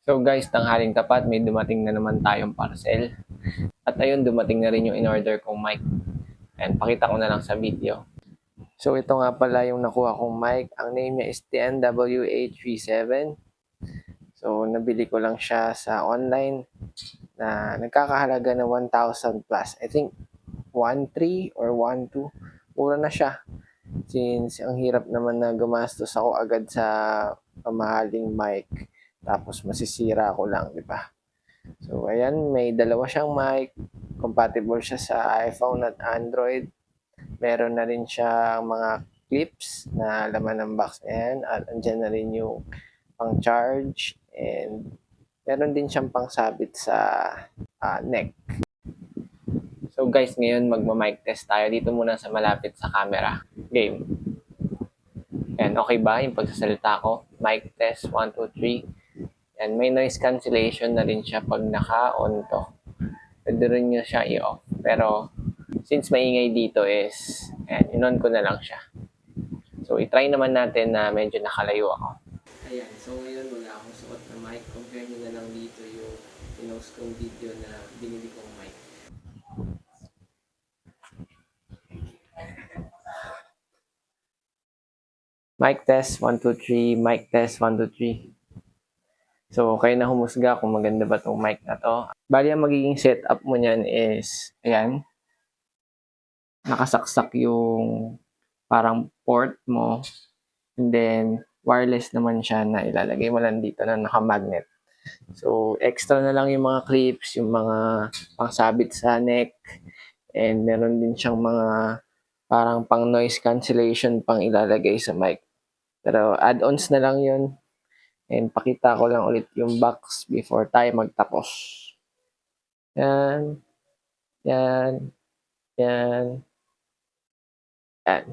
So guys, tanghaling tapat, may dumating na naman tayong parcel. At ayun, dumating na rin yung in-order kong mic. And pakita ko na lang sa video. So ito nga pala yung nakuha kong mic. Ang name niya is TNWH37. So nabili ko lang siya sa online na nagkakahalaga na 1,000 plus. I think 1,300 or 1,200. Mura na siya. Since ang hirap naman na gumastos ako agad sa pamahaling mic. Tapos masisira ko lang, di ba? So, ayan, may dalawa siyang mic. Compatible siya sa iPhone at Android. Meron na rin siyang mga clips na laman ng box na yan. At andyan na rin yung pang-charge. And meron din siyang pang-sabit sa neck. So guys, ngayon magma-mic test tayo dito muna sa malapit sa camera. Game. And okay ba yung pagsasalita ko? Mic test, 1, 2, 3. And may noise cancellation na rin siya pag naka-on to. Pwede rin nyo siya i-off. Pero since maingay dito is, ayan, in-on ko na lang siya. So itry naman natin na medyo nakalayo ako. Ayan, so ngayon wala akong suot na mic. Compare nyo na lang dito yung pinost kong video na binili kong mic. Mic test, 1, 2, 3. Mic test, 1, 2, 3. So, kayo na humusga kung maganda ba itong mic na to. Bali, ang magiging setup mo niyan is, ayan, nakasaksak yung parang port mo. And then, wireless naman siya na ilalagay mo lang dito na naka-magnet. So, extra na lang yung mga clips, yung mga pangsabit sa neck. And meron din siyang mga parang pang noise cancellation pang ilalagay sa mic. Pero add-ons na lang yun. And pakita ko lang ulit yung box before tayo magtapos. Yan. Yan. Yan. Yan.